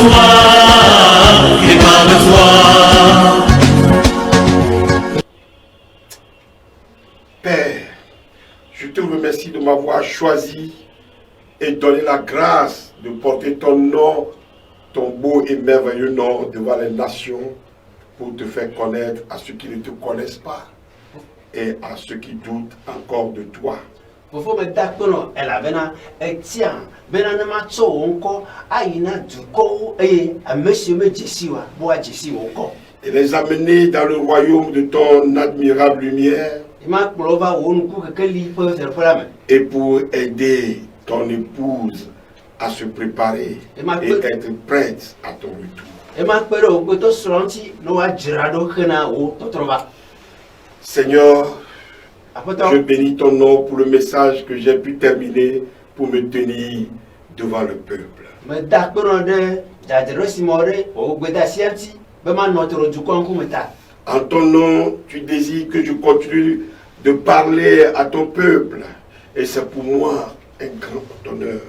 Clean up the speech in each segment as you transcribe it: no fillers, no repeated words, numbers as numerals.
toi, il parle de toi. Père, je te remercie de m'avoir choisi et donné la grâce de porter ton nom, ton beau et merveilleux nom devant les nations pour te faire connaître à ceux qui ne te connaissent pas et à ceux qui doutent encore de toi. Fofo me dakono elabena etia bena na macho wonko ayina duko monsieur me jesiwa bo jesi wonko Et les amener dans le royaume de ton admirable lumière ima klova wonku kekeli pe serpolame et pour aider ton épouse à se préparer et être prête à ton retour. ima pero ogoto sronti no wa jirado khena wo totroba. Seigneur, je bénis ton nom pour le message que j'ai pu terminer pour me tenir devant le peuple. En ton nom, tu désires que je continue de parler à ton peuple. Et c'est pour moi un grand honneur.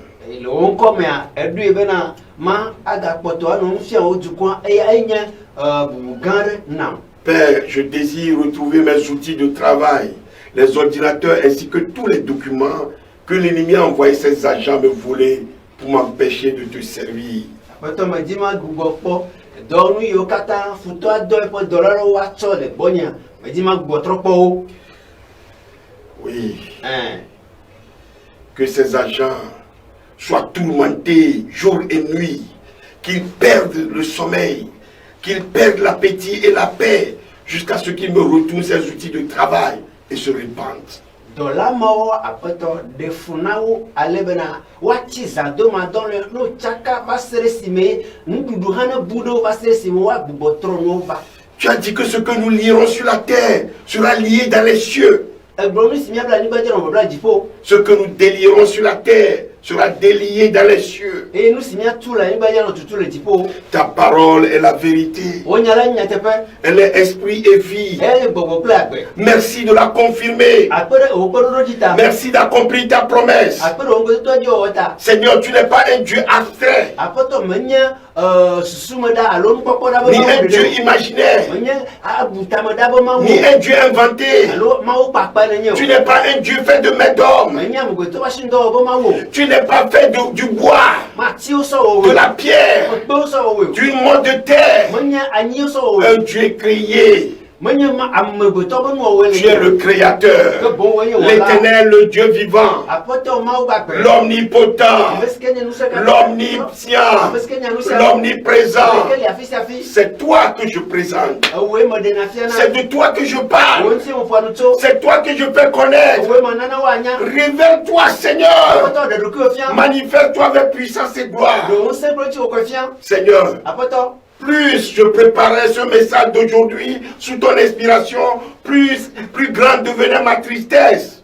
Père, je désire retrouver mes outils de travail, les ordinateurs ainsi que tous les documents que l'ennemi a envoyé ses agents me voler pour m'empêcher de te servir. Oui. Que ces agents soient tourmentés jour et nuit, qu'ils perdent le sommeil, qu'ils perdent l'appétit et la paix jusqu'à ce qu'ils me retournent ces outils de travail et se répandent. Tu as dit que ce que nous lierons sur la terre sera lié dans les cieux. Ce que nous délierons sur la terre sera délié dans les cieux. Ta parole est la vérité. Elle est esprit et vie. Merci de la confirmer. Merci d'accomplir ta promesse. Seigneur, tu n'es pas un Dieu abstrait, ni un Dieu imaginaire, ni un Dieu inventé. Tu n'es pas un Dieu fait de main d'homme. Tu n'es pas fait du bois, de la pierre, d'une mode de terre. Un Dieu créé. Tu es le Créateur, l'Éternel, le Dieu vivant, l'Omnipotent, l'Omniscient, l'Omniprésent. C'est toi que je présente. C'est de toi que je parle. C'est toi que je fais connaître. Révèle-toi, Seigneur. Manifeste-toi avec puissance et gloire. Seigneur, plus je préparais ce message d'aujourd'hui sous ton inspiration, plus grande devenait ma tristesse.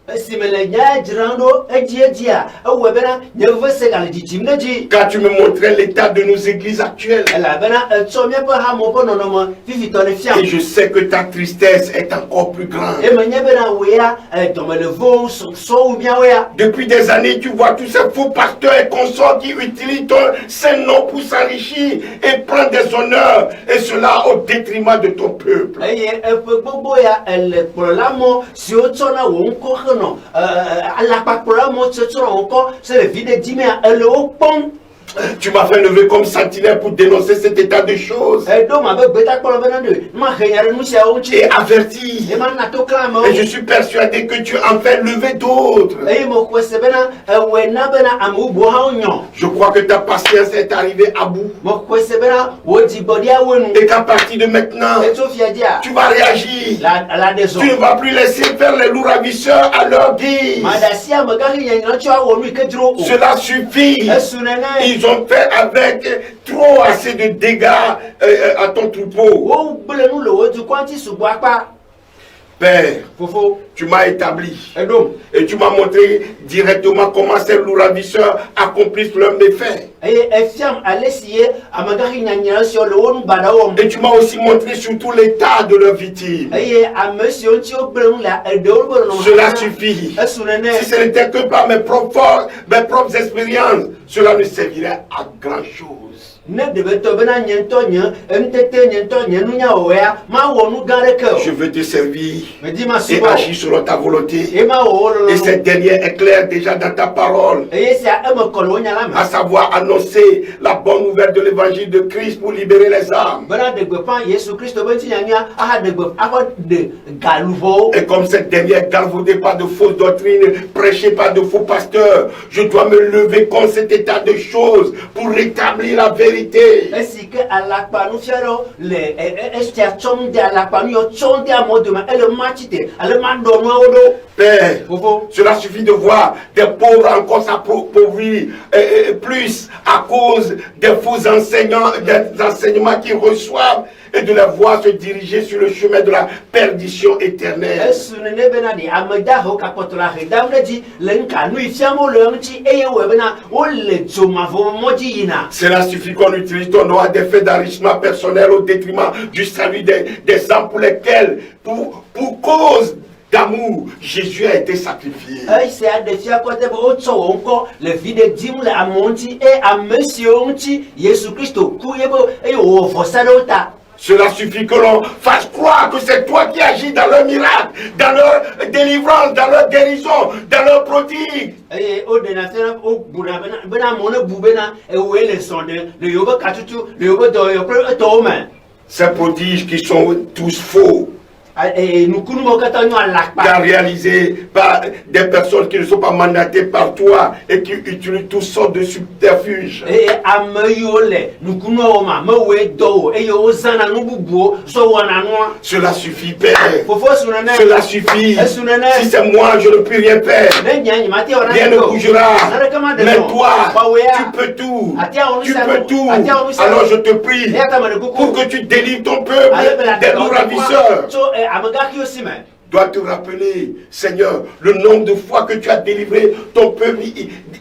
Car tu me montrais l'état de nos églises actuelles. Et je sais que ta tristesse est encore plus grande. Depuis des années, tu vois tous ces faux pasteurs et consorts qui utilisent ton saint nom pour s'enrichir et prendre des honneurs, et cela au détriment de ton peuple. Tu m'as fait lever comme sentinelle pour dénoncer cet état de choses et avertir. Et je suis persuadé que tu en fais lever d'autres. Je crois que ta patience est arrivée à bout et qu'à partir de maintenant, tu vas réagir. Tu ne vas plus laisser faire les loups ravisseurs à leur guise. Cela suffit. Ils ont fait avec trop assez de dégâts à ton troupeau. Père, tu m'as établi et tu m'as montré directement comment ces loups ravisseurs accomplissent leurs méfaits. Et tu m'as aussi montré surtout l'état de leurs victimes. Cela suffit. Si ce n'était que par mes propres expériences, cela ne servirait à grand chose. Je veux te servir et agir selon ta volonté. Et cette dernière est claire déjà dans ta parole. À savoir annoncer la bonne nouvelle de l'évangile de Christ pour libérer les âmes. Et comme cette dernière galvaudée par de fausses doctrines, prêchée par de faux pasteurs, je dois me lever contre cet état de choses pour rétablir la vérité. Père, cela suffit de voir des pauvres encore s'appauvrir plus à cause des faux enseignants, des enseignements qu'ils reçoivent, et de les voir se diriger sur le chemin de la perdition éternelle. Cela suffit qu'on utilise ton nom à des faits d'enrichissement personnel au détriment du salut des âmes pour lesquels, pour cause d'amour, Jésus a été sacrifié. Cela suffit que l'on fasse croire que c'est toi qui agis dans leur miracle, dans leur délivrance, dans leur guérison, dans leur prodigue. Ces prodiges qui sont tous faux, car réalisé par des personnes qui ne sont pas mandatées par toi et qui utilisent toutes sortes de subterfuges. Cela suffit, Père. Cela suffit. Si c'est moi, je ne peux rien faire. Rien ne bougera. Mais toi, tu peux tout. Tu peux tout. Alors je te prie pour que tu délivres ton peuple des loups ravisseurs. Dois te rappeler, Seigneur, le nombre de fois que tu as délivré ton peuple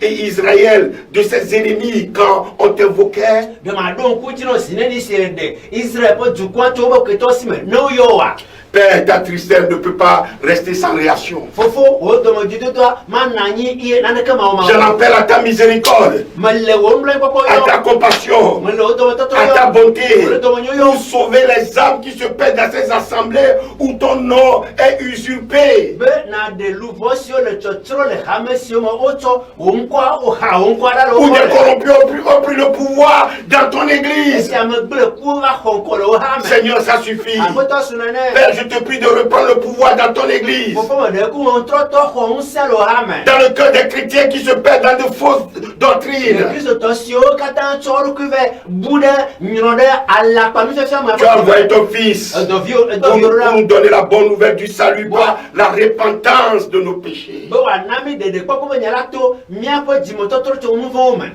Israël de ses ennemis quand on t'invoquait. Père, ta tristesse ne peut pas rester sans réaction. Je l'appelle à ta miséricorde, à ta compassion, à ta bonté, pour sauver les âmes qui se perdent dans ces assemblées où ton nom est usurpé. Où des corrompus ont pris le pouvoir dans ton église. Seigneur, ça suffit. Père, je te prie de reprendre le pouvoir dans ton église. Dans le cœur des chrétiens qui se perdent dans de fausses doctrines. Tu as envoyé ton fils pour nous donner la bonne nouvelle du salut par la repentance de nos péchés.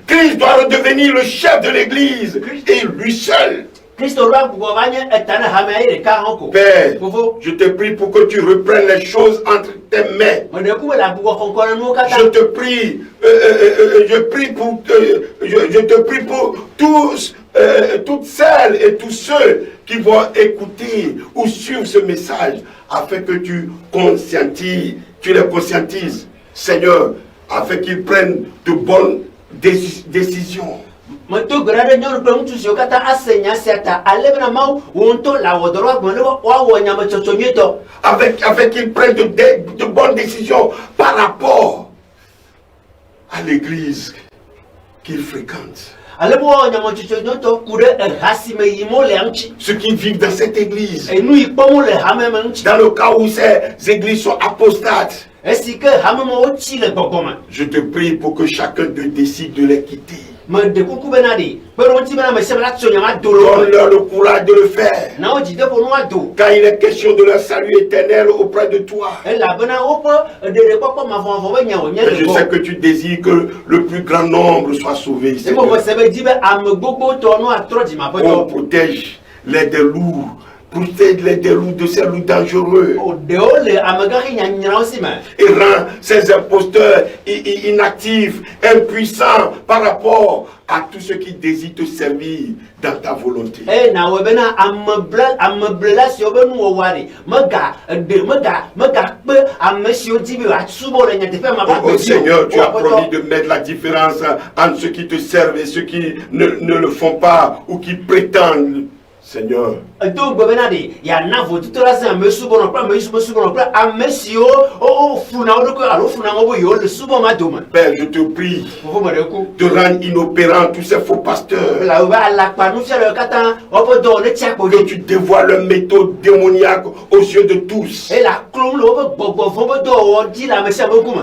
Christ doit redevenir le chef de l'église et lui seul. Père, je te prie pour que tu reprennes les choses entre tes mains. Je te prie, je te prie pour tous, toutes celles et tous ceux qui vont écouter ou suivre ce message, afin que tu les conscientises, Seigneur, afin qu'ils prennent de bonnes décisions. Avec qu'ils prennent de bonnes décisions par rapport à l'église qu'ils fréquentent. Ceux qui vivent dans cette église, dans le cas où ces églises sont apostates, je te prie pour que chacun décide de les quitter. Donne-leur le courage de le faire, car il est question de leur salut éternel auprès de toi. Et je sais que tu désires que le plus grand nombre soit sauvé. On protège les des loups Protège-les des loups, de ces loups dangereux. Et rend ces imposteurs inactifs, impuissants par rapport à tous ceux qui désirent te servir dans ta volonté. Oh Seigneur, tu as promis de mettre la différence entre ceux qui te servent et ceux qui ne le font pas ou qui prétendent. Seigneur. Père, je te prie de rendre inopérants tous ces faux pasteurs. Que tu dévoiles leur méthode démoniaque aux yeux de tous.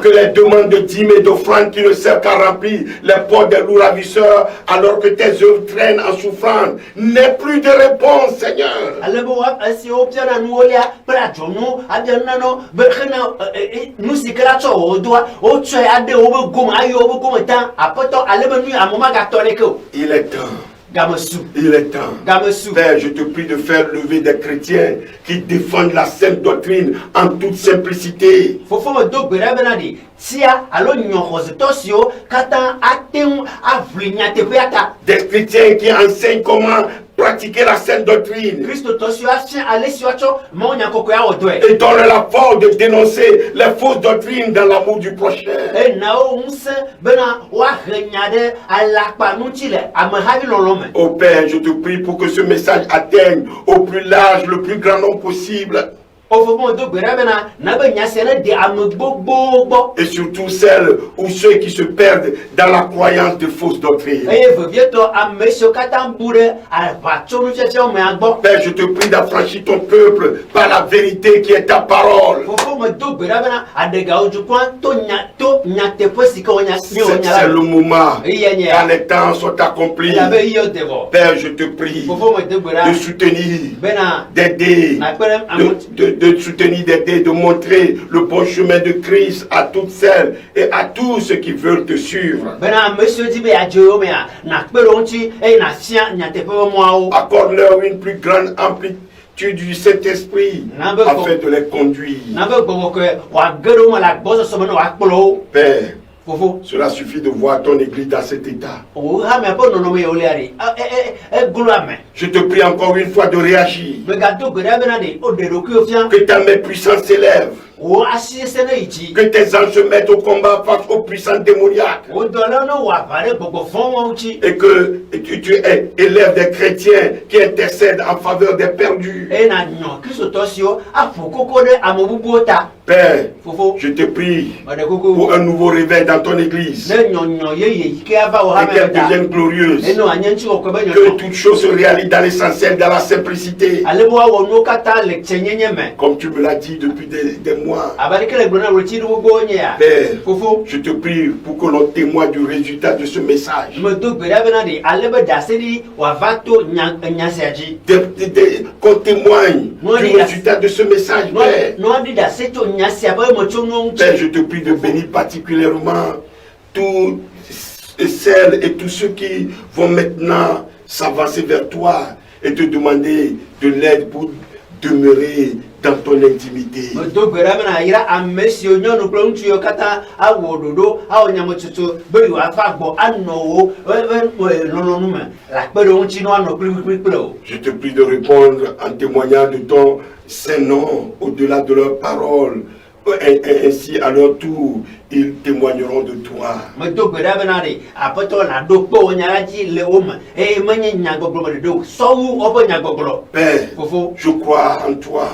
Que les demandes de dîmes et d'offrandes qui ne servent qu'à remplir les portes des loups ravisseurs alors que tes œuvres traînent en souffrance n'aient plus de réponse, Seigneur. Il est temps. Il est temps. Père, je te prie de faire lever des chrétiens qui défendent la sainte doctrine en toute simplicité. Des chrétiens qui enseignent comment pratiquer la sainte doctrine et donne la force de dénoncer les fausses doctrines dans l'amour du prochain. Oh Père, je te prie pour que ce message atteigne au plus large, le plus grand nombre possible. Et surtout celles ou ceux qui se perdent dans la croyance de fausses doctrines. Père, je te prie d'affranchir ton peuple par la vérité qui est ta parole. C'est le moment quand les temps sont accomplis. Père, je te prie de soutenir, d'aider, de soutenir, d'aider, de montrer le bon chemin de Christ à toutes celles et à tous ceux qui veulent te suivre. Accorde-leur une plus grande amplitude du Saint-Esprit afin de les conduire. Père, cela suffit de voir ton église dans cet état. Je te prie encore une fois de réagir. Que ta main puissante s'élève. Que tes anges se mettent au combat face aux puissances démoniaques. Et que tu élèves des chrétiens qui intercèdent en faveur des perdus. Père, je te prie pour un nouveau réveil dans ton église. Et qu'elle devienne glorieuse. Que toutes choses se réalisent dans l'essentiel, dans la simplicité. Comme tu me l'as dit depuis des mois. Père, je te prie pour que l'on témoigne du résultat de ce message. Qu'on témoigne du résultat de ce message, Père. Père, je te prie de bénir particulièrement toutes celles et tous ceux qui vont maintenant s'avancer vers toi et te demander de l'aide pour demeurer dans ton intimité. Je te prie de répondre en témoignant de ton saint nom au-delà de leurs paroles. Et ainsi à leur tour ils témoigneront de toi. Père, je crois en toi.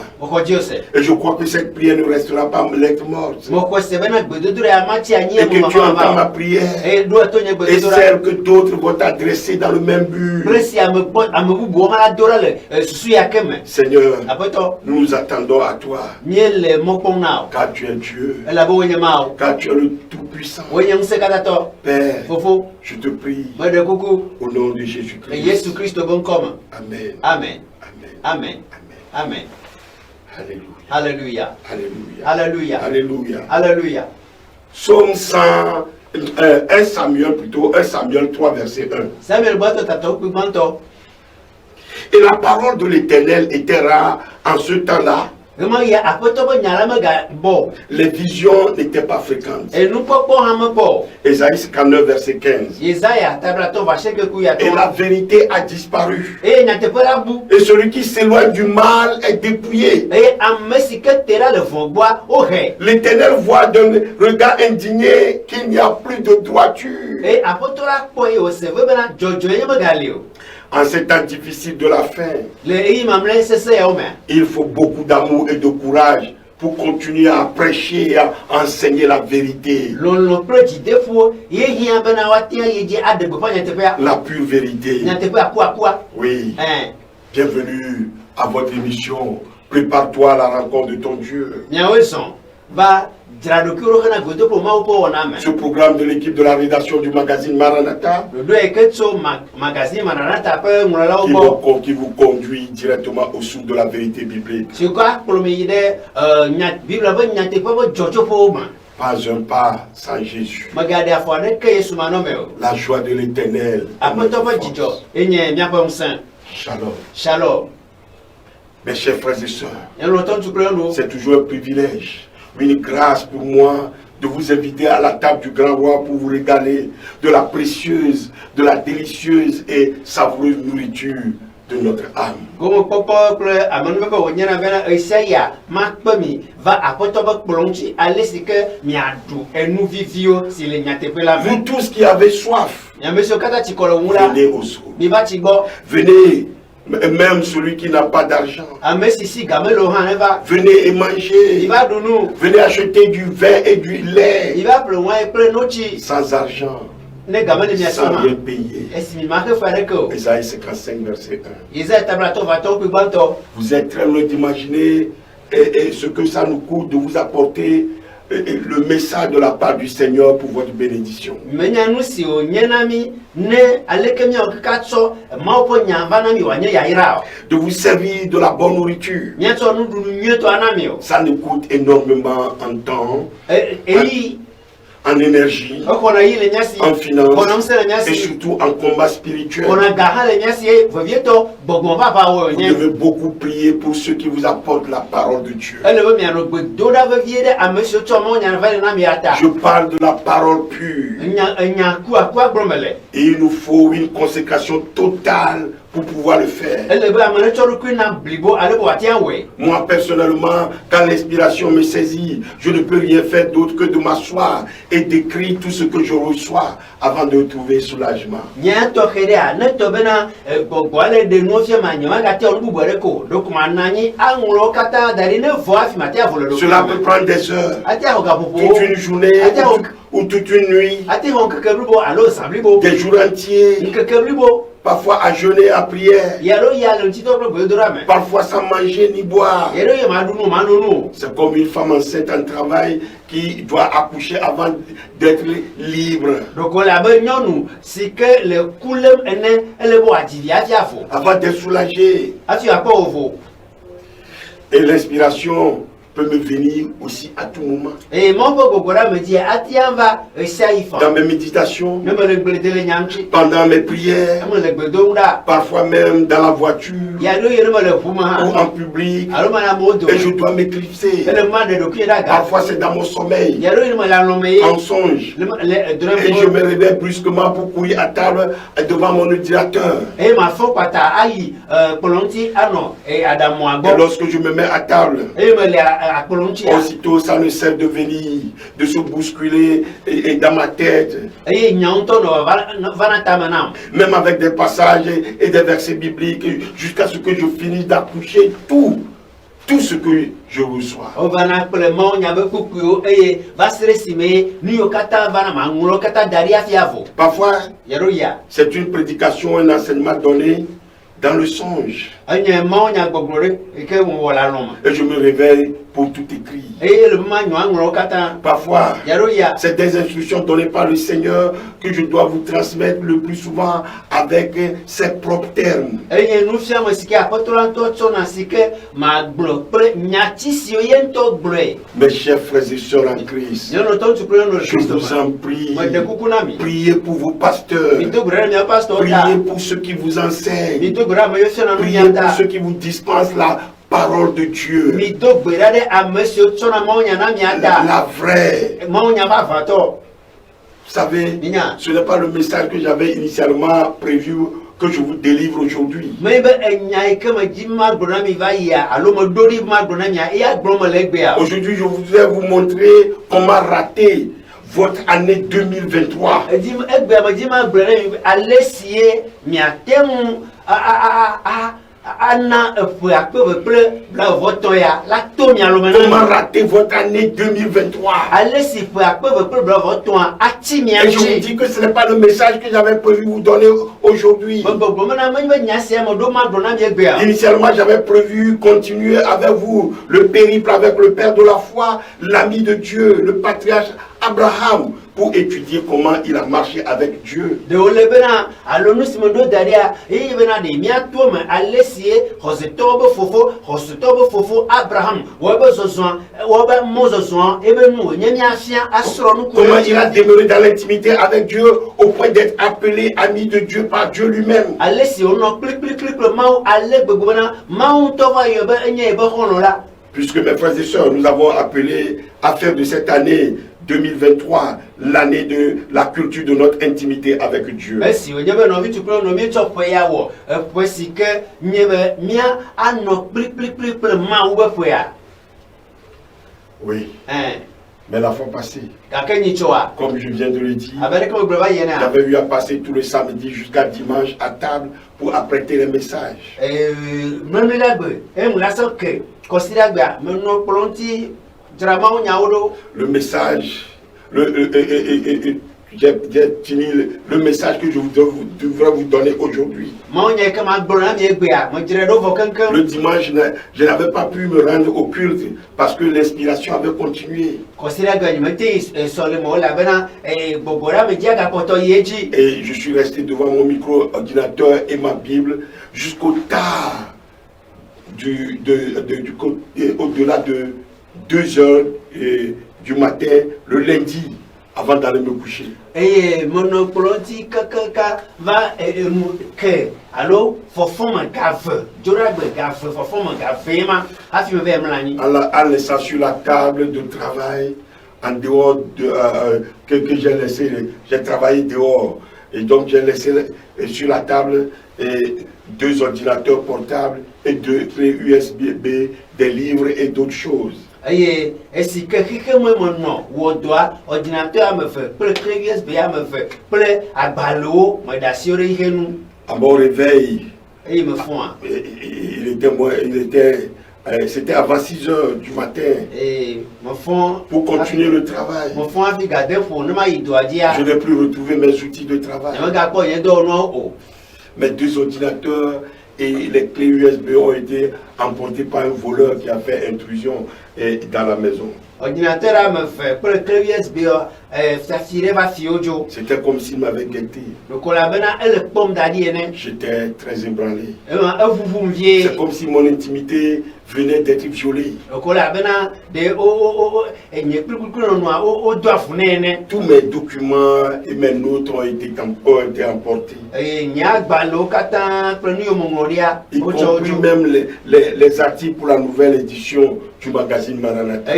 Et je crois que cette prière ne restera pas lettre morte. Et que tu entends ma prière. Et celle que d'autres vont t'adresser dans le même but. Seigneur, nous nous attendons à toi. Car tu es Dieu. Car tu es le Tout-Puissant. Père, je te prie au nom de Jésus-Christ. Amen. Amen. Amen. Amen. Alléluia. Alléluia. Alléluia. Alléluia. Alléluia. Psaume 1 Samuel 3, verset 1. Et la parole de l'Éternel était rare en ce temps-là. Les visions n'étaient pas fréquentes. Ésaïe 59, verset 15. Et la vérité a disparu. Et celui qui s'éloigne du mal est dépouillé. L'Éternel voit d'un regard indigné qu'il n'y a plus de droiture. En ces temps difficiles de la fin, il faut beaucoup d'amour et de courage pour continuer à prêcher et à enseigner la vérité. La pure vérité. Oui. Bienvenue à votre émission. Prépare-toi à la rencontre de ton Dieu. Ce programme de l'équipe de la rédaction du magazine Maranatha qui vous conduit directement au sous de la vérité biblique. Pas un pas sans Jésus. La joie de l'Éternel. Shalom. Shalom. Mes chers frères et sœurs, c'est toujours un privilège, une grâce pour moi de vous inviter à la table du grand roi pour vous régaler de la précieuse, de la délicieuse et savoureuse nourriture de notre âme. Vous tous qui avez soif, venez au secours. Venez. Même celui qui n'a pas d'argent, venez et mangez. Venez acheter du vin et du lait sans argent, sans rien payer. Ésaïe 55, verset 1. Vous êtes très loin d'imaginer ce que ça nous coûte de vous apporter le message de la part du Seigneur pour votre bénédiction. De vous servir de la bonne nourriture. Ça nous coûte énormément en temps, en énergie, en finances et surtout en combat spirituel. Vous devez beaucoup prier pour ceux qui vous apportent la parole de Dieu. Je parle de la parole pure. Et il nous faut une consécration totale pour pouvoir le faire. Moi personnellement, quand l'inspiration me saisit, je ne peux rien faire d'autre que de m'asseoir et d'écrire tout ce que je reçois avant de trouver soulagement. Cela peut prendre des heures, toute une journée ou toute une nuit, des jours entiers. Parfois à jeûner, à prière. Parfois sans manger ni boire. C'est comme une femme enceinte en travail qui doit accoucher avant d'être libre. Avant d'être soulagée. Et l'inspiration peut me venir aussi à tout moment. Dans mes méditations, pendant mes prières, parfois même dans la voiture ou en public, et je dois m'éclipser. Parfois c'est dans mon sommeil, en songe, et je me réveille brusquement pour courir à table devant mon ordinateur. Et lorsque je me mets à table, aussitôt ça ne cesse de venir, de se bousculer et dans ma tête. Même avec des passages et des versets bibliques, jusqu'à ce que je finisse d'accoucher tout ce que je reçois. Parfois, c'est une prédication, un enseignement donné dans le songe. Et je me réveille pour tout écrire. Parfois, c'est des instructions données par le Seigneur que je dois vous transmettre le plus souvent avec ses propres termes. Mes chers frères et sœurs en Christ, je vous en prie, priez pour vos pasteurs, priez pour ceux qui vous enseignent, Priez pour ceux qui vous dispensent la parole de Dieu. La vraie. Vous savez, ce n'est pas le message que j'avais initialement prévu que je vous délivre aujourd'hui. Aujourd'hui, je voudrais vous montrer comment rater votre année 2023. Comment rater votre année 2023? Et je vous dis que ce n'est pas le message que j'avais prévu vous donner aujourd'hui. Initialement, j'avais prévu continuer avec vous le périple avec le Père de la foi, l'ami de Dieu, le patriarche Abraham, pour étudier comment il a marché avec Dieu. Comment il a demeuré dans l'intimité avec Dieu au point d'être appelé ami de Dieu par Dieu lui-même. Puisque mes frères et sœurs, nous avons appelé à faire de cette année 2023 l'année de la culture de notre intimité avec Dieu. Oui. Mais la fois passée, comme je viens de le dire, j'avais eu à passer tout le samedi jusqu'à dimanche à table pour apprêter les messages. Le message, j'ai fini le message que je devrais vous donner aujourd'hui. Le dimanche, je n'avais pas pu me rendre au culte parce que l'inspiration avait continué. Et je suis resté devant mon micro-ordinateur et ma Bible jusqu'au tard, au-delà de 2 heures du matin, le lundi, avant d'aller me coucher. En laissant sur la table de travail, en dehors que j'ai laissé, j'ai travaillé dehors. Et donc j'ai laissé sur la table 2 ordinateurs portables et 2 clés USB, des livres et d'autres choses. À mon réveil, c'était avant 6 heures du matin pour continuer le travail. Je n'ai plus retrouvé mes outils de travail. Mes 2 ordinateurs et les clés USB ont été emportées par un voleur qui a fait intrusion dans la maison. C'était comme s'il m'avait guetté. J'étais très ébranlé. C'est comme si mon intimité venait d'être violée. Tous mes documents et mes notes ont été emportés. Y compris même les articles pour la nouvelle édition du magazine Maranatha.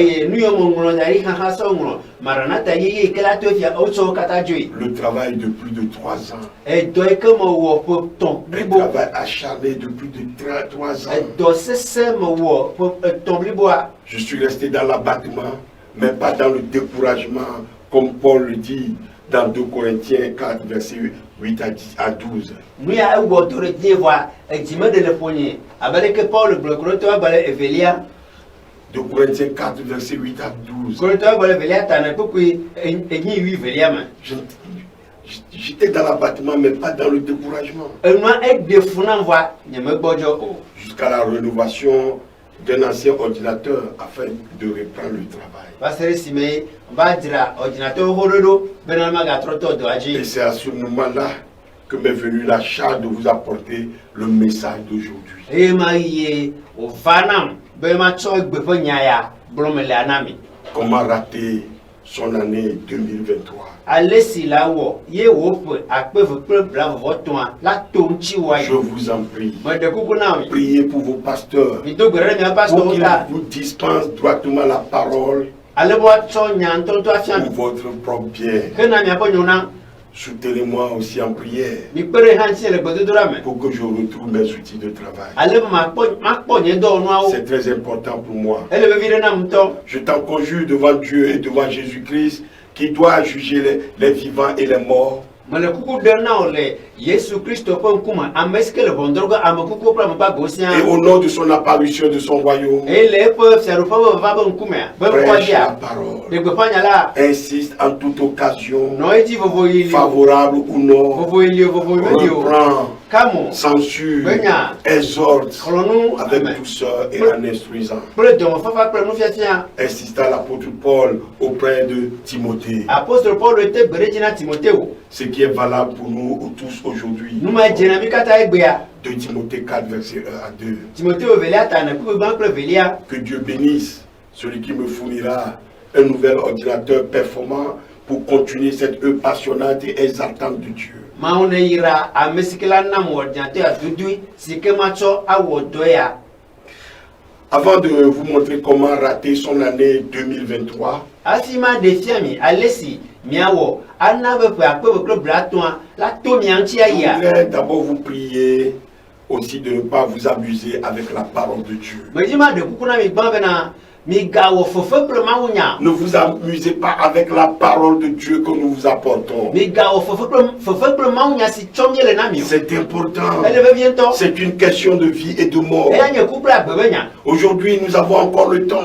Le travail de plus de 3 ans. Un travail acharné de plus de 3 ans. Je suis resté dans l'abattement, mais pas dans le découragement, comme Paul le dit dans 2 Corinthiens 4, versets 8 à 12. 2 Corinthiens 4, verset 8 à 12. J'étais dans l'abattement, mais pas dans le découragement. Jusqu'à la rénovation d'un ancien ordinateur afin de reprendre le travail. Et c'est à ce moment-là que m'est venue la charge de vous apporter le message d'aujourd'hui. Comment rater son année 2023. Je vous en prie. Priez pour vos pasteurs. Pour qu'ils vous dispensent droitement la parole pour votre propre bien. Soutenez-moi aussi en prière pour que je retrouve mes outils de travail. C'est très important pour moi. Je t'en conjure devant Dieu et devant Jésus-Christ qui doit juger les vivants et les morts. Et au nom de son apparition de son royaume, prêche la parole, insiste en toute occasion, favorable ou non, reprend, censure, exhorte avec douceur et en instruisant. Insista l'apôtre Paul auprès de Timothée. Ce qui est valable pour nous tous aujourd'hui. 2 Timothée 4, verset 1 à 2. Que Dieu bénisse celui qui me fournira un nouvel ordinateur performant pour continuer cette œuvre passionnante et exaltante de Dieu. Avant de vous montrer comment rater son année 2023, je voudrais d'abord vous prier aussi de ne pas vous abuser avec la parole de Dieu. Ne vous amusez pas avec la parole de Dieu que nous vous apportons. C'est important. C'est une question de vie et de mort. Aujourd'hui, nous avons encore le temps.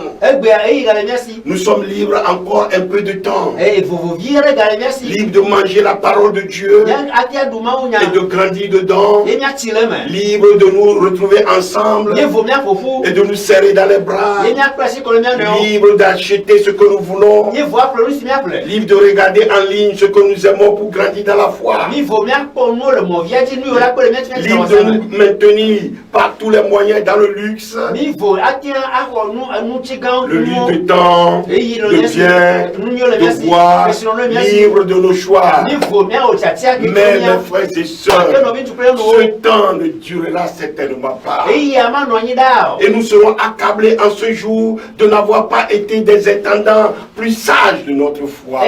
Nous sommes libres encore un peu de temps. Libres de manger la parole de Dieu et de grandir dedans. Libres de nous retrouver ensemble et de nous serrer dans les bras. Libre d'acheter ce que nous voulons. Libre de regarder en ligne ce que nous aimons pour grandir dans la foi. Libre de nous maintenir par tous les moyens dans le luxe. Le luxe de temps, de bien, de voir. Libre de nos choix. Mais mes frères et sœurs, ce temps ne durera certainement pas. Et nous serons accablés en ce jour de n'avoir pas été des intendants plus sages de notre foi.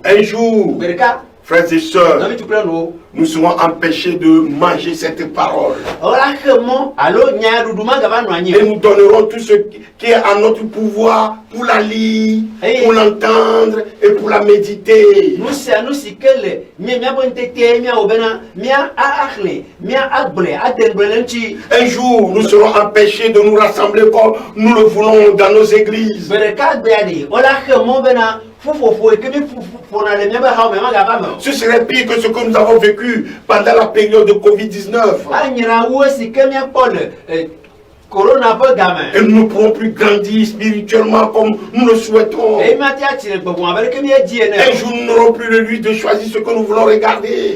Un jour, frères et sœurs, nous serons empêchés de manger cette parole. Et nous donnerons tout ce qui est à notre pouvoir pour la lire, pour l'entendre et pour la méditer. Un jour, nous serons empêchés de nous rassembler comme nous le voulons dans nos églises. Ce serait pire que ce que nous avons vécu pendant la période de Covid-19. Et nous ne pourrons plus grandir spirituellement comme nous le souhaitons. Un jour, nous n'aurons plus le luxe de choisir ce que nous voulons regarder.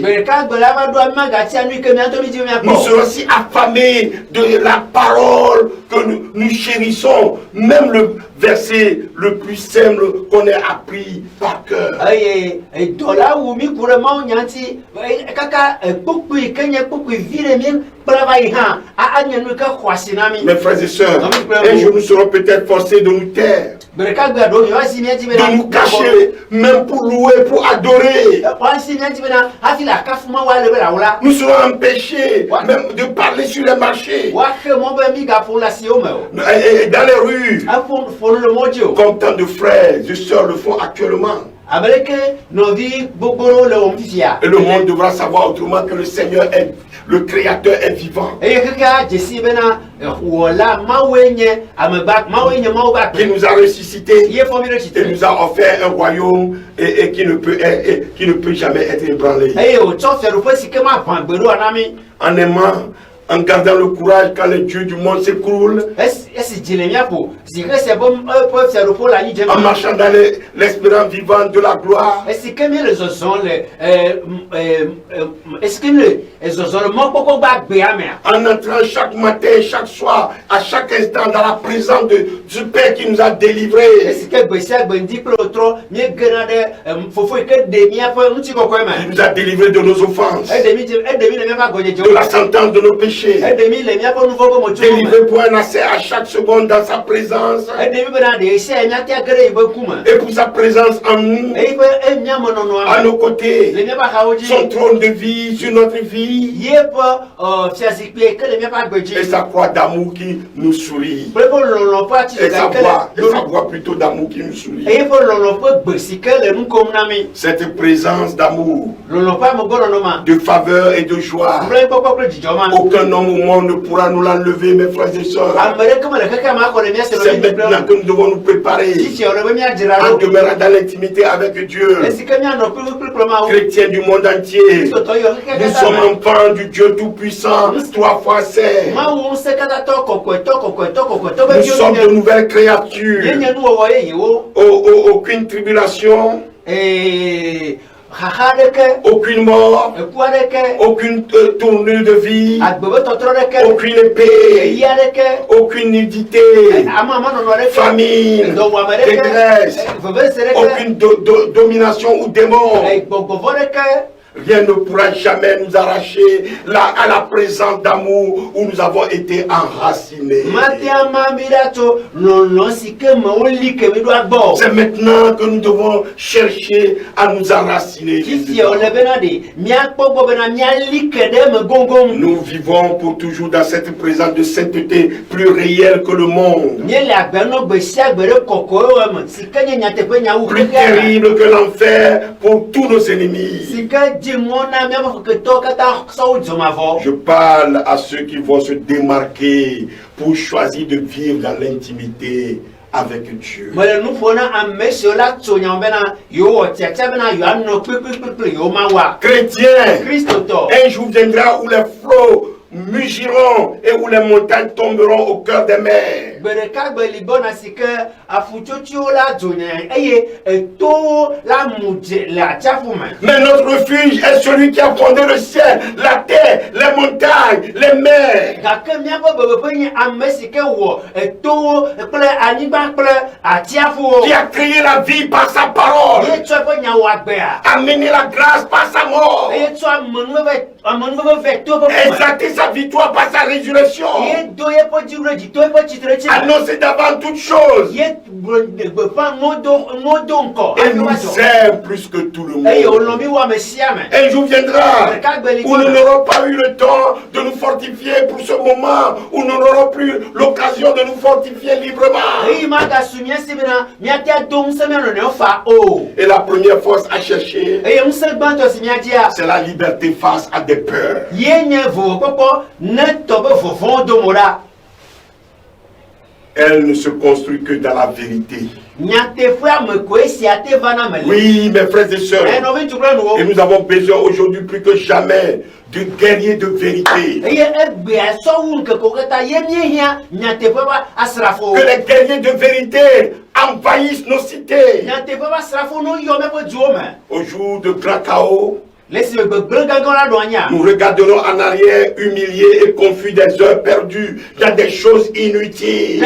Nous serons si affamés de la parole que nous chérissons, même le verset le plus simple qu'on ait appris par cœur. Mes frères et sœurs, un jour nous serons peut-être forcés de nous taire, de nous cacher, même pour louer, pour adorer. Nous serons empêchés même de parler sur les marchés, et dans les rues, comme tant de frères et sœurs le font actuellement. Et le monde devra savoir autrement que le Seigneur est, le Créateur est vivant. Qui nous a ressuscités et nous a offert un royaume et qui ne peut jamais être ébranlé. En aimant En gardant le courage quand les dieux du monde s'écroulent. En marchant dans l'espérance vivante de la gloire. En entrant chaque matin, chaque soir, à chaque instant dans la présence du Père qui nous a délivrés. Il nous a délivrés de nos offenses, de la sentence de nos péchés. Délivré pour un accès à chaque seconde dans sa présence. Et pour sa présence en nous, à nos côtés, son trône de vie sur notre vie. Et sa croix d'amour qui nous sourit. Et sa voix plutôt d'amour qui nous sourit. Cette présence d'amour, de faveur et de joie, aucun homme au monde ne pourra nous l'enlever, mes frères et sœurs. C'est maintenant que nous devons nous préparer en demeurant dans l'intimité avec Dieu. Chrétiens du monde entier, nous sommes enfants du Dieu Tout-Puissant, 3 fois Saint. Nous sommes de nouvelles créatures. Aucune tribulation, aucune mort, aucune tournure de vie, aucune épée, aucune nudité, famine, détresse, aucune domination ou démon. Rien ne pourra jamais nous arracher à la présence d'amour où nous avons été enracinés. C'est maintenant que nous devons chercher à nous enraciner. Nous vivons pour toujours dans cette présence de sainteté plus réelle que le monde. Plus terrible que l'enfer pour tous nos ennemis. Je parle à ceux qui vont se démarquer pour choisir de vivre dans l'intimité avec Dieu. Chrétiens, un jour viendra où les flots mugiront et où les montagnes tomberont au cœur des mers. Mais notre refuge est celui qui a fondé le ciel, la terre, les montagnes, les mers. Qui a créé la vie par sa parole, a mené la grâce par sa mort, exalté sa victoire par sa résurrection, annoncé d'avant toutes choses, et nous aime plus que tout le monde. Un jour viendra où nous n'aurons pas eu le temps de nous fortifier pour ce moment, où nous n'aurons plus l'occasion de nous fortifier librement. Et la première force à chercher, c'est la liberté face à des peurs. Elle ne se construit que dans la vérité. Oui, mes frères et sœurs, et nous avons besoin aujourd'hui plus que jamais de guerriers de vérité. Que les guerriers de vérité envahissent nos cités. Au jour de grand chaos, nous regarderons en arrière, humiliés et confus des heures perdues. Il y a des choses inutiles.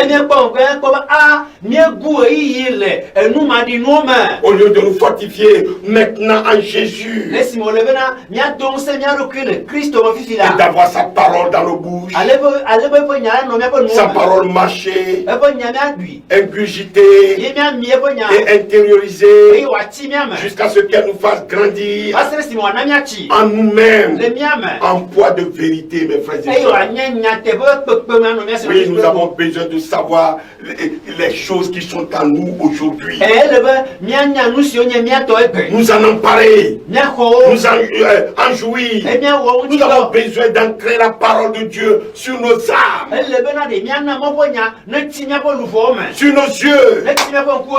Au lieu de nous fortifier maintenant en Jésus et d'avoir sa parole dans nos bouches, sa parole mâchée, ingurgitée et intériorisée jusqu'à ce qu'elle nous fasse grandir en nous-mêmes, en poids de vérité, mes frères et sœurs. Oui, nous avons besoin de savoir les choses qui sont en nous aujourd'hui. Nous en emparer, nous en jouir. Nous avons besoin d'ancrer la parole de Dieu sur nos âmes, sur nos yeux,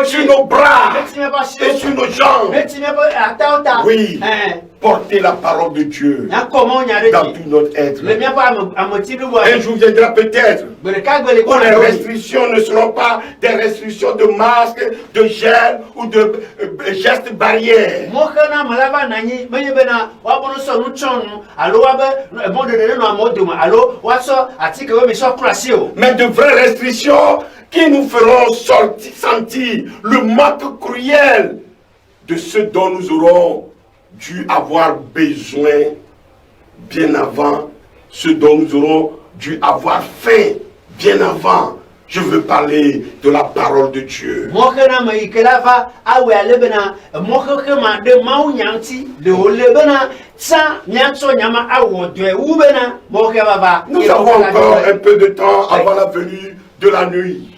sur nos bras et sur nos jambes. Oui. porter la parole de Dieu dans tout notre être. Un jour viendra peut-être où les restrictions ne seront pas des restrictions de masques, de gel ou de gestes barrières. Mais de vraies restrictions qui nous feront sentir le manque cruel de ce dont nous aurons dû avoir besoin bien avant, ce dont nous aurons dû avoir faim bien avant. Je veux parler de la parole de Dieu. Nous avons encore un peu de temps avant la venue de la nuit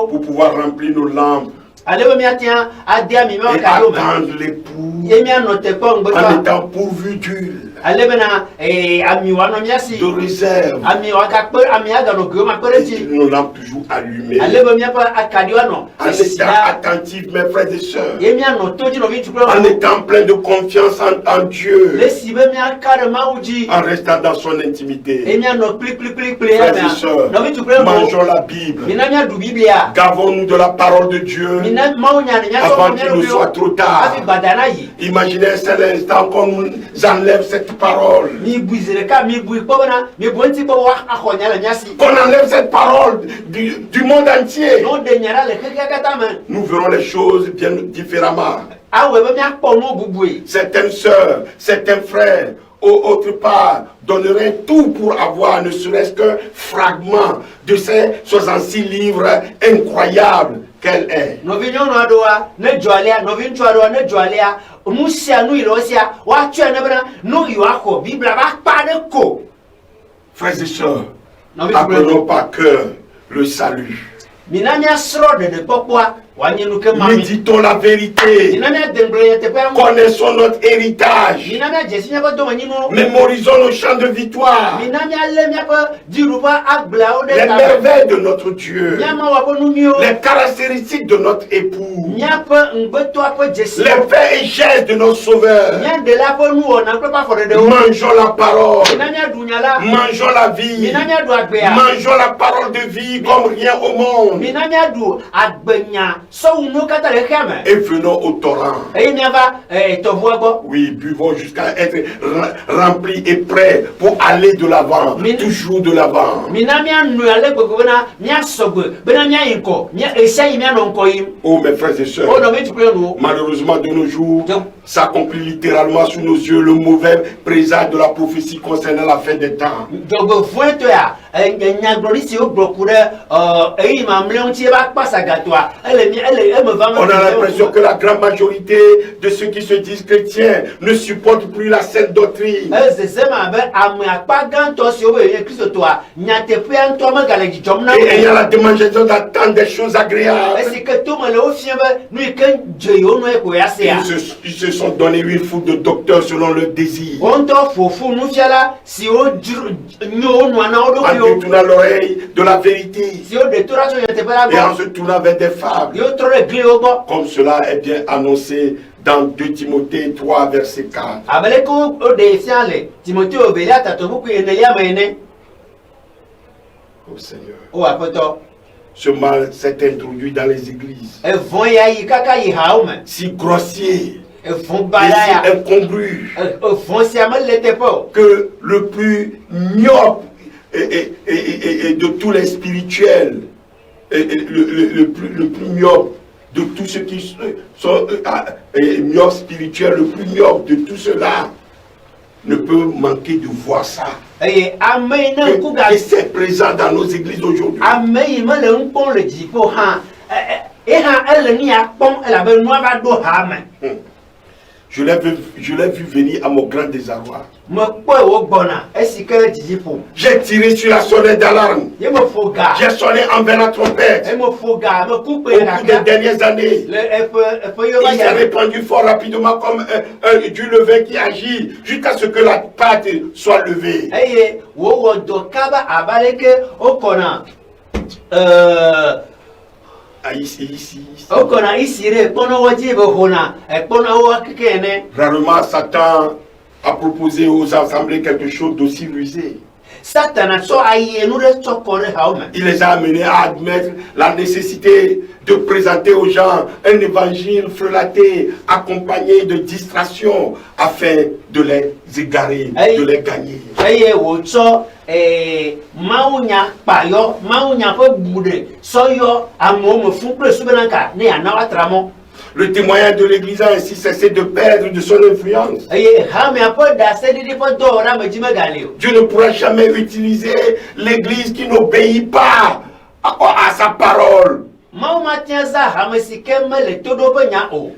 pour pouvoir remplir nos lampes et attendre l'époux en étant pourvu d'huile, de réserve, nos lampes toujours allumées, en étant attentifs, mes frères et sœurs, en étant plein de confiance en Dieu, en restant dans son intimité. Frères et sœurs, mangeons la Bible, gavons-nous de la parole de Dieu avant qu'il ne soit trop tard. Imaginez un seul instant qu'on nous enlève cette parole. Qu'on enlève cette parole du monde entier. Nous verrons les choses bien différemment. Certaines sœurs, certains frères, autre part, donneraient tout pour avoir ne serait-ce qu'un fragment de ces 66 livres incroyables qu'elle est. Frères et sœurs, apprenons par cœur le salut. Méditons la vérité. Connaissons notre héritage. Mémorisons nos chants de victoire. Les merveilles de notre Dieu. Les caractéristiques de notre époux. Les faits et gestes de notre Sauveur. Mangeons la parole. Mangeons la vie. Mangeons la parole de vie comme rien au monde. Et venons au torrent. Oui, buvons jusqu'à être remplis et prêts pour aller de l'avant, toujours de l'avant. Oh mes frères et sœurs, malheureusement de nos jours, s'accomplit littéralement sous nos yeux le mauvais présage de la prophétie concernant la fin des temps. On a l'impression que la grande majorité de ceux qui se disent chrétiens ne supportent plus la sainte doctrine. Et ayant la démangeaison d'attendre des choses agréables, ils se sont donné une foule de docteurs selon leur désir. En détournant l'oreille de la vérité et en se tournant vers des fables, comme cela est bien annoncé dans 2 Timothée 3 verset 4. Oh Seigneur, ce mal s'est introduit dans les églises, si grossier et si incongru que le plus myope et de tous les spirituels, le plus myope de tous ceux qui sont myope spirituels, le plus myope de tout cela ne peut manquer de voir ça. Et c'est présent dans nos églises aujourd'hui. Je l'ai vu venir à mon grand désarroi. J'ai tiré sur la sonnette d'alarme. J'ai sonné envers la trompette. Au cours des dernières années, il s'est répandu fort rapidement comme du levain qui agit jusqu'à ce que la pâte soit levée. Ici. Rarement Satan a proposé aux assemblées quelque chose d'aussi rusé. Il les a amenés à admettre la nécessité de présenter aux gens un évangile frelaté, accompagné de distractions, afin de les égarer, de les gagner. Le témoignage de l'Église a ainsi cessé de perdre de son influence. Dieu ne pourra jamais utiliser l'Église qui n'obéit pas à sa parole.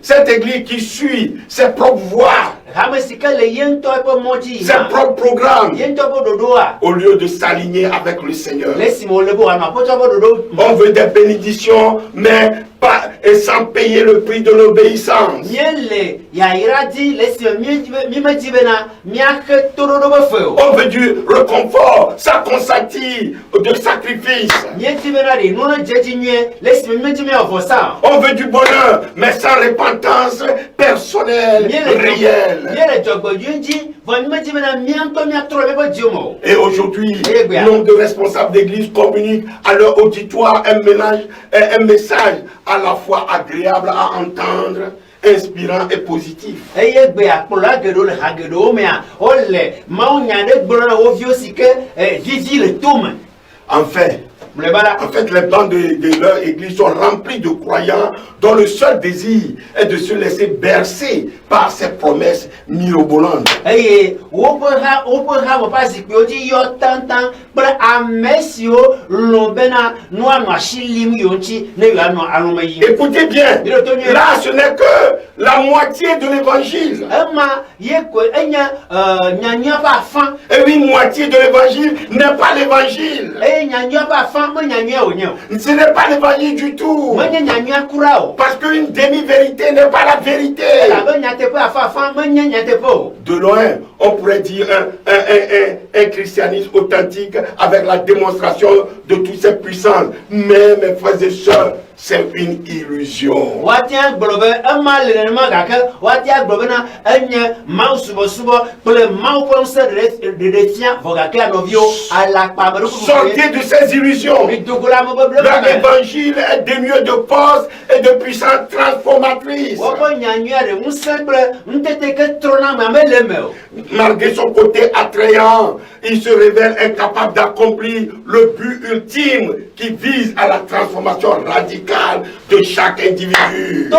Cette Église qui suit ses propres voies, ses propres programmes, au lieu de s'aligner avec le Seigneur. On veut des bénédictions, mais pas et sans payer le prix de l'obéissance. On veut du réconfort sans consentir de sacrifice. On veut du bonheur, mais sans repentance personnelle, réelle. Et aujourd'hui, nombre de responsables d'église communiquent à leur auditoire un message à la fois agréable à entendre, inspirant et positif. En fait, les bancs de leur église sont remplis de croyants dont le seul désir est de se laisser bercer par ces promesses mirobolantes. Écoutez bien, là ce n'est que la moitié de l'évangile. Et oui, moitié de l'évangile n'est pas l'évangile. Ce n'est pas l'évangile du tout. Parce qu'une demi-vérité n'est pas la vérité. De loin, on pourrait dire un christianisme authentique avec la démonstration de toutes ses puissances. Mais mes frères et sœurs, c'est une illusion. Sortez de ces illusions. Leur évangile est dénué de force et de puissance transformatrice. Malgré son côté attrayant, il se révèle incapable d'accomplir le but ultime qui vise à la transformation radicale de chaque individu.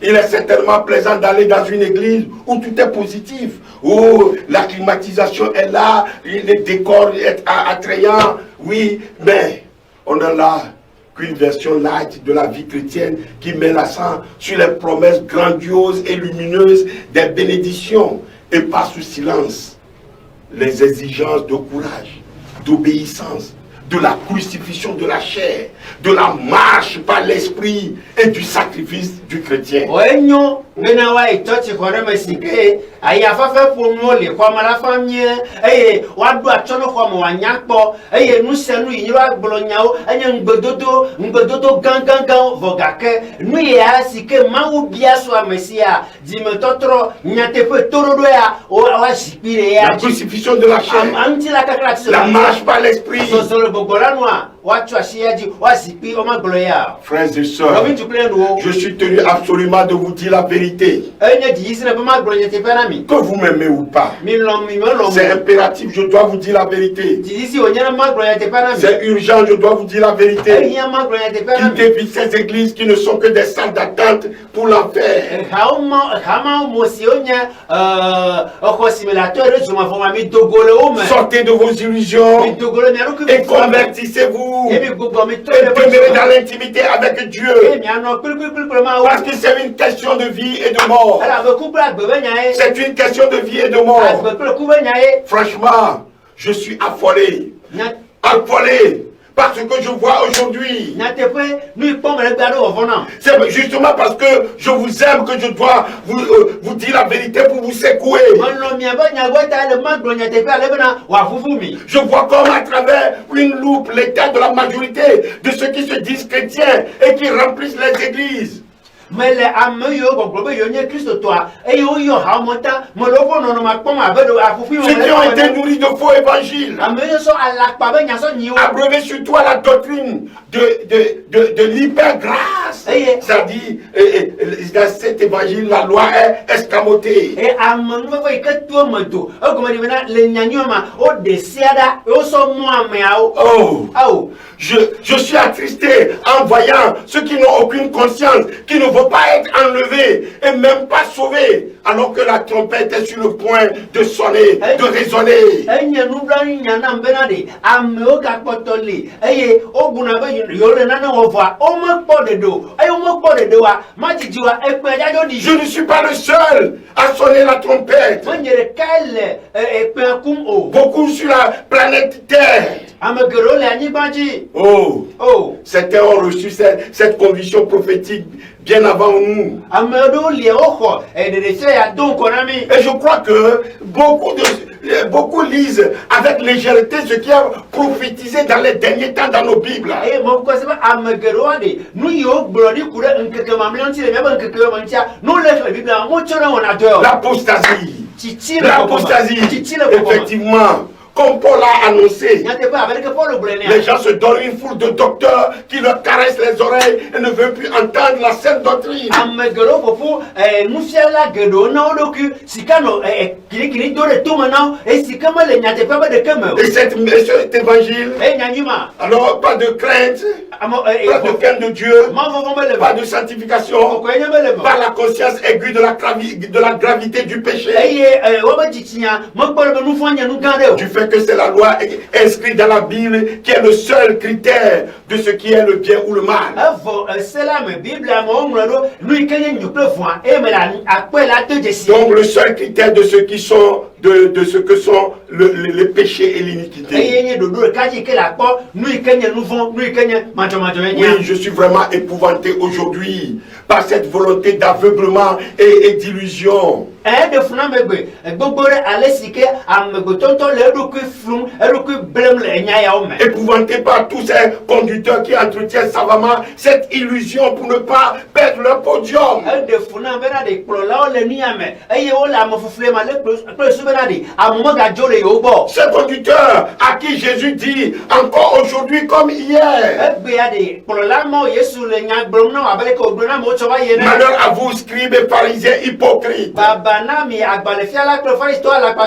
Il est certainement plaisant d'aller dans une église où tout est positif, où la climatisation est là, le décor est attrayant, oui, mais on a là qu'une version light de la vie chrétienne qui met l'accent sur les promesses grandioses et lumineuses des bénédictions et passe sous silence les exigences de courage, d'obéissance, de la crucifixion de la chair, de la marche par l'esprit et du sacrifice du chrétien. La crucifixion de la chair, la marche par l'esprit. Frères et sœurs, je suis tenu absolument de vous dire la vérité. Que vous m'aimez ou pas, c'est impératif, je dois vous dire la vérité. C'est urgent, je dois vous dire la vérité. Quittez vite ces églises qui ne sont que des salles d'attente pour l'enfer. Sortez de vos illusions et convertissez-vous et demeurez dans l'intimité avec Dieu. Parce que c'est une question de vie et de mort. C'est une question de vie et de mort. Franchement, je suis affolé. Affolé par ce que je vois aujourd'hui. C'est justement parce que je vous aime que je dois vous dire la vérité pour vous secouer. Je vois comme à travers une loupe l'état de la majorité de ceux qui se disent chrétiens et qui remplissent les églises. Mais les ceux qui ont été nourris de faux évangiles, abreuvés surtout à la doctrine de l'hypergrâce, c'est-à-dire dans cet évangile la loi est escamotée. Oh, je suis attristé en voyant ceux qui n'ont aucune conscience, qui ne vont pas être enlevés et même pas sauvés, alors que la trompette est sur le point de sonner, de résonner. Je ne suis pas le seul à sonner la trompette. Beaucoup sur la planète Terre. Oh, certains ont reçu cette conviction prophétique bien avant nous. Et je crois que beaucoup lisent avec légèreté ce qui a prophétisé dans les derniers temps dans nos Bibles. L'apostasie. Effectivement. Comme Paul a annoncé, les gens se donnent une foule de docteurs qui leur caressent les oreilles et ne veulent plus entendre la sainte doctrine. Et cet évangile, alors pas de crainte, pas de crainte de Dieu, pas de sanctification, pas la conscience aiguë de la gravité du péché. Du fait que c'est la loi inscrite dans la Bible qui est le seul critère de ce qui est le bien ou le mal. Donc le seul critère de ce qui sont de ce que sont les péchés et l'iniquité. Oui, je suis vraiment épouvanté aujourd'hui par cette volonté d'aveuglement et d'illusion. Épouvanté par tous ces conducteurs qui entretiennent savamment cette illusion pour ne pas perdre leur podium. Ces conducteurs à qui Jésus dit encore aujourd'hui comme hier. Malheur à vous, scribes et pharisiens hypocrites.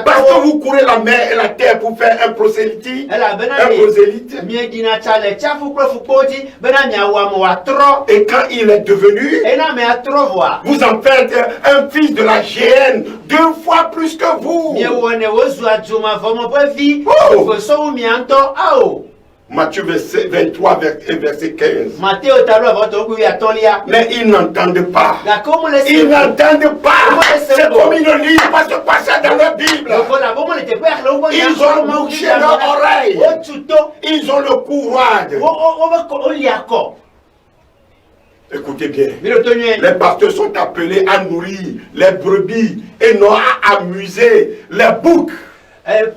Parce que vous courez la mer et la terre pour faire un prosélyte. Et quand il est devenu, vous en faites un fils de la géhenne 2 fois plus que vous. Matthieu 23, verset 15. Mais ils n'entendent pas. Ils n'entendent pas. C'est comme ils ne lisent pas ce passage dans leur Bible. Ils ont bouché leur oreille. Ils ont le cou roide. Écoutez bien. Les pasteurs sont appelés à nourrir les brebis et non à amuser les boucs.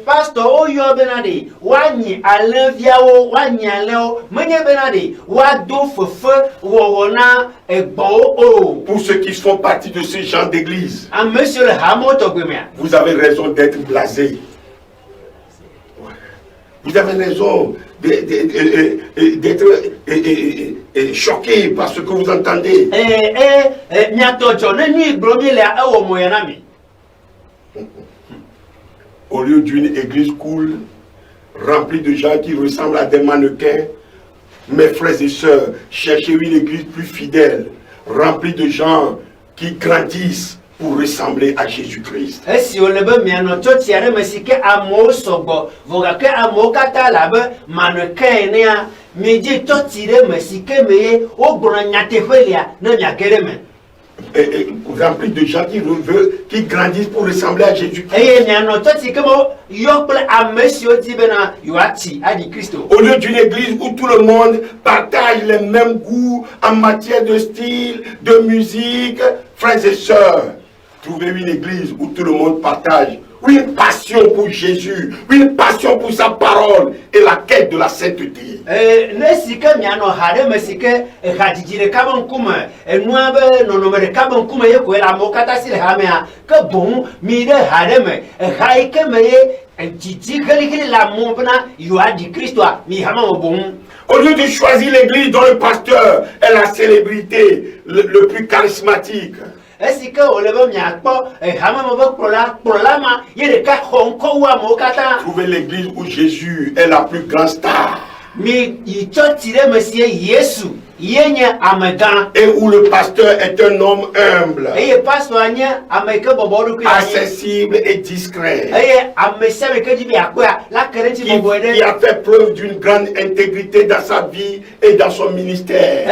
Pastor oyo benade wanyi alenviawo wanyi aleo menye benade wado fefe wona egbo o. Pour ceux qui font partie de ce genre d'église, monsieur le hamoto gbemia, vous avez raison d'être blasé. Vous avez raison d'être choqué par ce que vous entendez. Au lieu d'une église cool, remplie de gens qui ressemblent à des mannequins, mes frères et sœurs, cherchez une église plus fidèle, remplie de gens qui grandissent pour ressembler à Jésus-Christ. rempli de gens qui grandissent pour ressembler à Jésus. Au lieu d'une église où tout le monde partage les mêmes goûts en matière de style, de musique, frères et sœurs, trouvez une église où tout le monde partage une passion pour Jésus, une passion pour sa parole et la quête de la sainteté. Au lieu de choisir l'église dont le pasteur est la célébrité le plus charismatique, trouvez l'église où Jésus est la plus grande star. Et où le pasteur est un homme humble, accessible et discret, qui a fait preuve d'une grande intégrité dans sa vie et dans son ministère.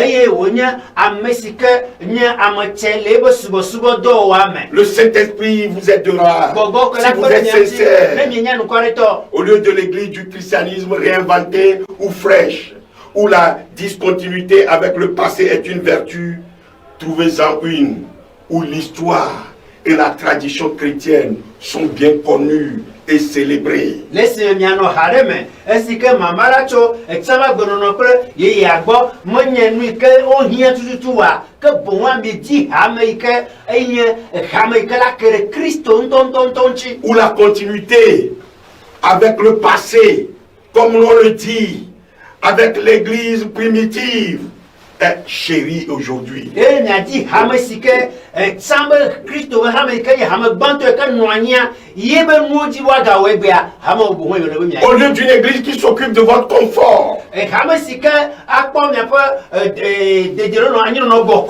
Le Saint-Esprit vous aidera si vous êtes sincère. Au lieu de l'église du christianisme réinventée ou fraîche, où la discontinuité avec le passé est une vertu, trouvez-en une où l'histoire et la tradition chrétienne sont bien connues et célébrées. Où la continuité avec le passé, comme l'on le dit, avec l'église primitive, est chérie aujourd'hui. Au lieu d'une église qui s'occupe de votre confort,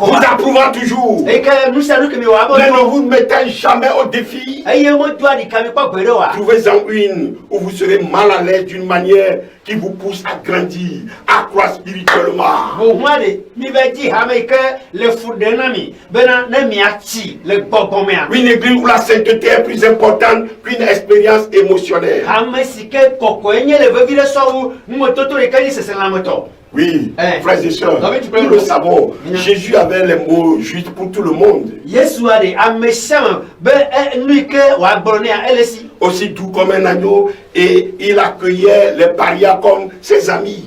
vous approuvant toujours, mais ne vous mettez jamais au défi, trouvez-en une où vous serez mal à l'aise d'une manière qui vous pousse à grandir, à croître spirituellement. Une église où la sainteté est plus importante qu'une expérience émotionnelle. Oui, frères et sœurs, nous le savons, Jésus avait les mots justes pour tout le monde. Aussi doux comme un agneau, et il accueillait les parias comme ses amis.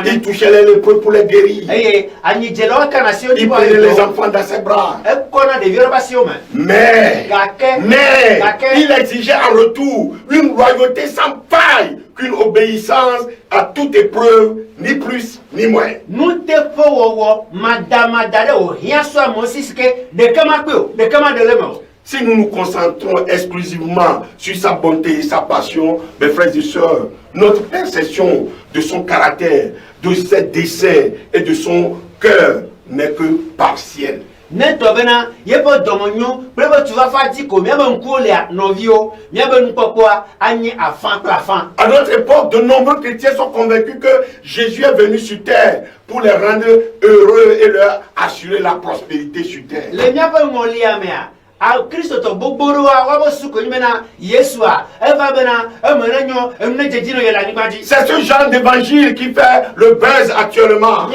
Il touchait les lépreux pour les guérir. Il prenait les enfants dans ses bras. Mais il exigeait en retour une loyauté sans faille, qu'une obéissance à toute épreuve, ni plus ni moins. Si nous nous concentrons exclusivement sur sa bonté et sa passion, mes frères et sœurs, notre perception de son caractère, de ses desseins et de son cœur n'est que partielle. À notre époque, de nombreux chrétiens sont convaincus que Jésus est venu sur terre pour les rendre heureux et leur assurer la prospérité sur terre. C'est ce genre d'évangile qui fait le buzz actuellement.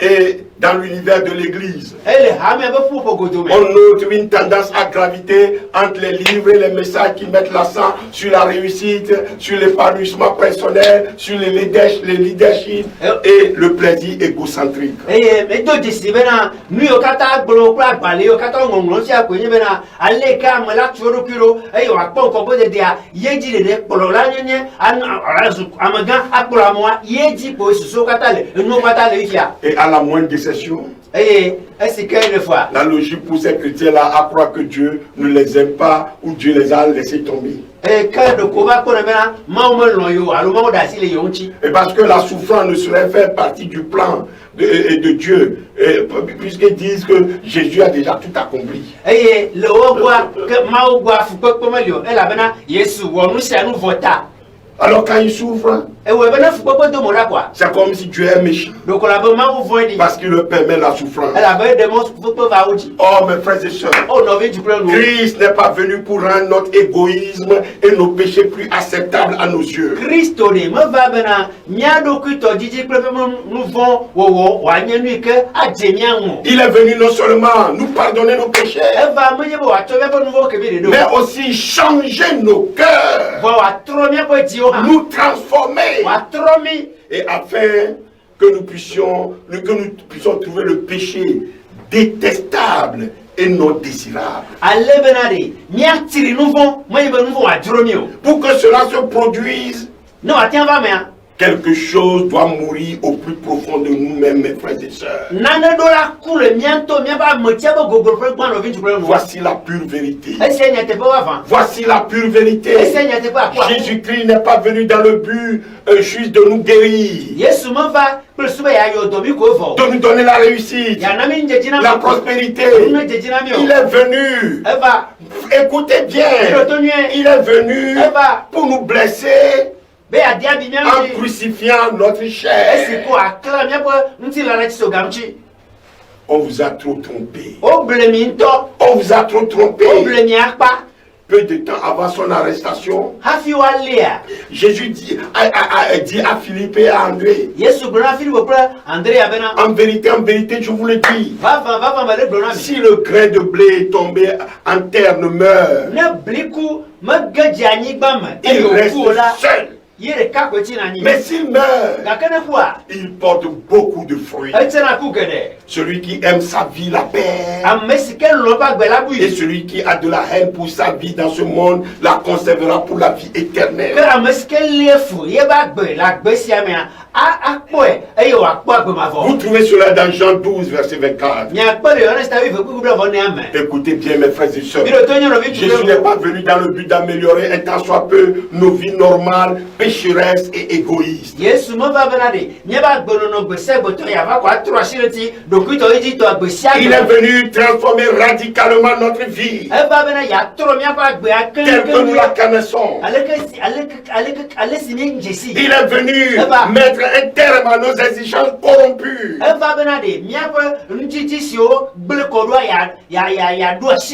Et dans l'univers de l'église, on note une tendance à graviter entre les livres et les messages qui mettent l'accent sur la réussite, sur l'épanouissement personnel, sur le leadership et le plaisir égocentrique. Et à la moindre déception, la logique pour ces chrétiens-là à croire que Dieu ne les aime pas ou Dieu les a laissés tomber. Et parce que la souffrance ne serait fait partie du plan de Dieu, puisqu'ils disent que Jésus a déjà tout accompli. Alors quand il souffre, c'est comme si Dieu est méchant. Parce qu'il leur permet la souffrance. Oh mes frères et sœurs, Christ n'est pas venu pour rendre notre égoïsme et nos péchés plus acceptables à nos yeux. Il est venu non seulement nous pardonner nos péchés, mais aussi changer nos cœurs, nous transformer, et afin que nous puissions trouver le péché détestable et non désirable. Pour que cela se produise, quelque chose doit mourir au plus profond de nous-mêmes, mes frères et sœurs. Voici la pure vérité. Voici la pure vérité. Jésus-Christ n'est pas venu dans le but juste de nous guérir, de nous donner la réussite, la prospérité. Il est venu, écoutez bien, il est venu pour nous blesser en crucifiant notre chair. On vous a trop trompé. On vous a trop trompé. Peu de temps avant son arrestation, Jésus a dit à Philippe et à André, en vérité, je vous le dis, si le grain de blé tombé en terre ne meurt, il reste seul. Mais s'il meurt, il porte beaucoup de fruits. Celui qui aime sa vie la perd, et celui qui a de la haine pour sa vie dans ce monde la conservera pour la vie éternelle. Vous trouvez cela dans Jean 12, verset 24. Écoutez bien, mes frères et sœurs, Jésus n'est pas venu dans le but d'améliorer un tant soit peu nos vies normales, pécheresses et égoïstes. Il est venu transformer radicalement notre vie telle que nous la connaissons. Il est venu mettre un terme à nos exigences corrompues,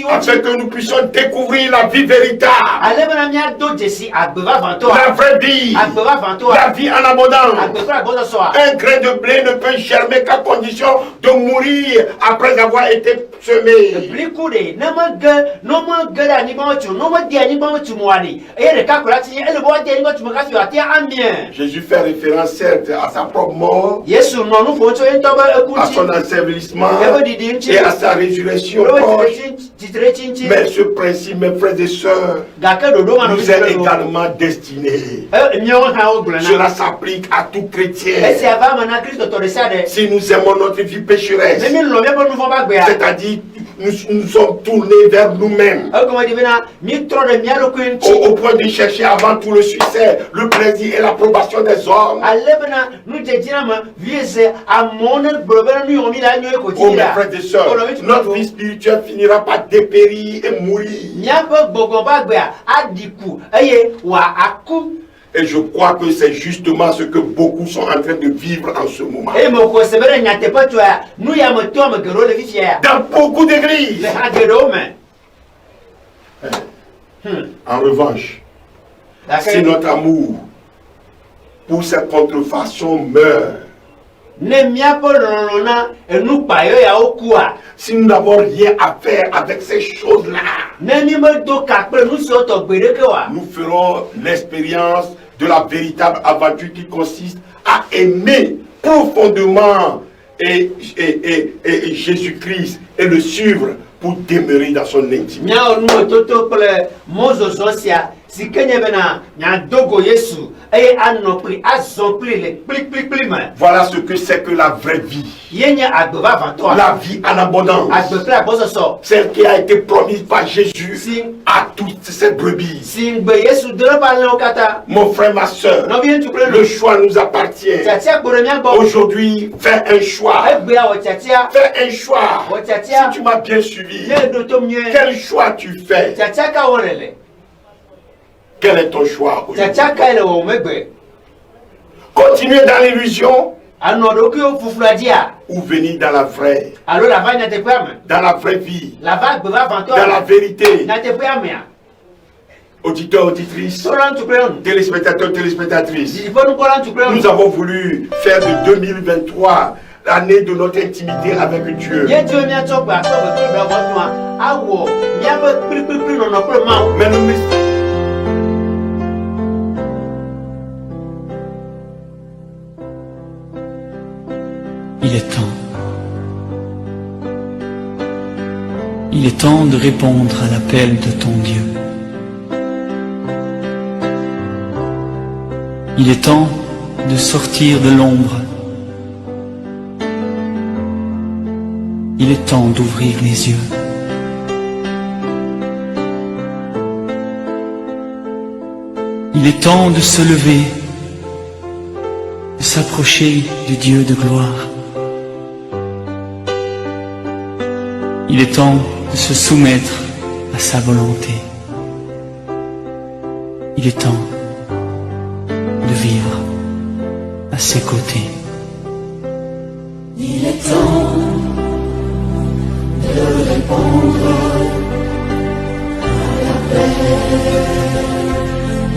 afin que nous puissions découvrir la vie véritable, la vraie vie, la vie en abondance. Un grain de blé ne peut germer qu'à condition de mourir après avoir été semé. Jésus fait référence certes à sa propre mort, à son ensevelissement et à sa résurrection proche. Mais ce principe, mes frères et sœurs, nous est également destiné. Cela s'applique à tout chrétien. Si nous aimons notre vie pécheresse, c'est-à-dire nous sommes tournés vers nous-mêmes, au point de chercher avant tout le succès, le plaisir et l'approbation des hommes. Oh mes frères et sœurs, notre vie spirituelle finira par dépérir et mourir. Et je crois que c'est justement ce que beaucoup sont en train de vivre en ce moment. Dans beaucoup d'églises. En revanche, si notre amour pour cette contrefaçon meurt, si nous n'avons rien à faire avec ces choses-là, nous ferons l'expérience de la véritable aventure qui consiste à aimer profondément et Jésus-Christ et le suivre pour demeurer dans son intimité. Voilà ce que c'est que la vraie vie. La vie en abondance. Celle qui a été promise par Jésus à toutes ces brebis. Mon frère, ma soeur, le choix nous appartient. Aujourd'hui, fais un choix. Fais un choix. Si tu m'as bien suivi, quel choix tu fais? Quel est ton choix aujourd'hui? Continuer dans l'illusion ou venir dans la vraie, dans la vraie vie, dans la vérité. Auditeurs, auditrices, téléspectateurs, téléspectatrices, nous avons voulu faire de 2023 l'année de notre intimité avec Dieu. Mais nous Il est temps. Il est temps de répondre à l'appel de ton Dieu. Il est temps de sortir de l'ombre. Il est temps d'ouvrir les yeux. Il est temps de se lever, de s'approcher du Dieu de gloire. Il est temps de se soumettre à sa volonté. Il est temps de vivre à ses côtés. Il est temps de répondre à l'appel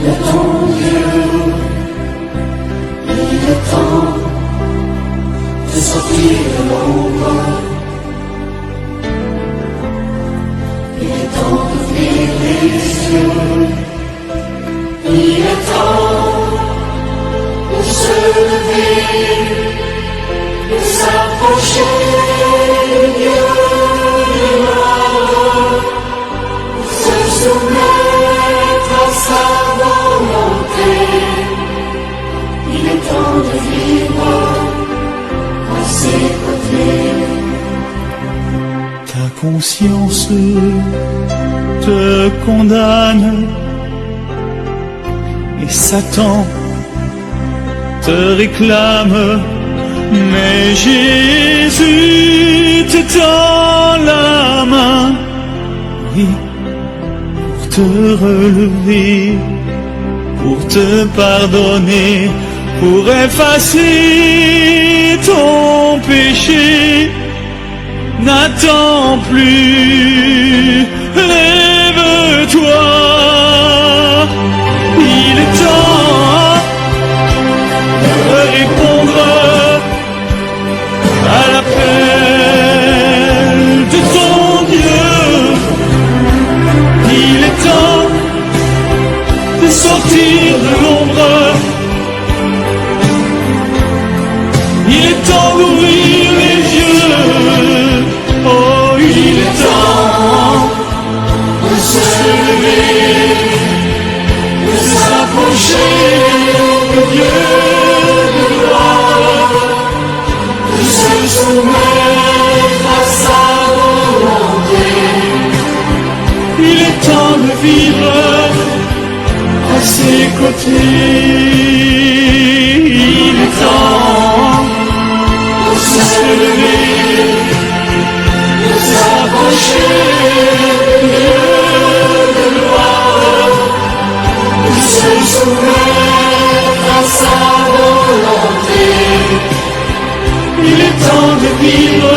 de ton Dieu. Il est temps de sortir de l'ombre. Il est temps d'ouvrir les yeux. Il est temps de se lever, de s'approcher du Dieu de gloire, de se soumettre à sa volonté. Il est temps de vivre à ses côtés. Ta conscience te condamne et Satan te réclame, mais Jésus te tend la main, oui, pour te relever, pour te pardonner, pour effacer ton péché. N'attends plus, lève-toi, il est temps de répondre à l'appel de ton Dieu. Il est temps de sortir de l'ombre. Il est temps d'ouvrir les yeux. Oh, il est temps De se lever, de s'approcher de Dieu de gloire, de se soumettre à sa volonté. Il est temps de vivre à ses côtés. Il est temps De se lever, de s'approcher de Dieu de gloire, de se soumettre à sa volonté. Il est temps de vivre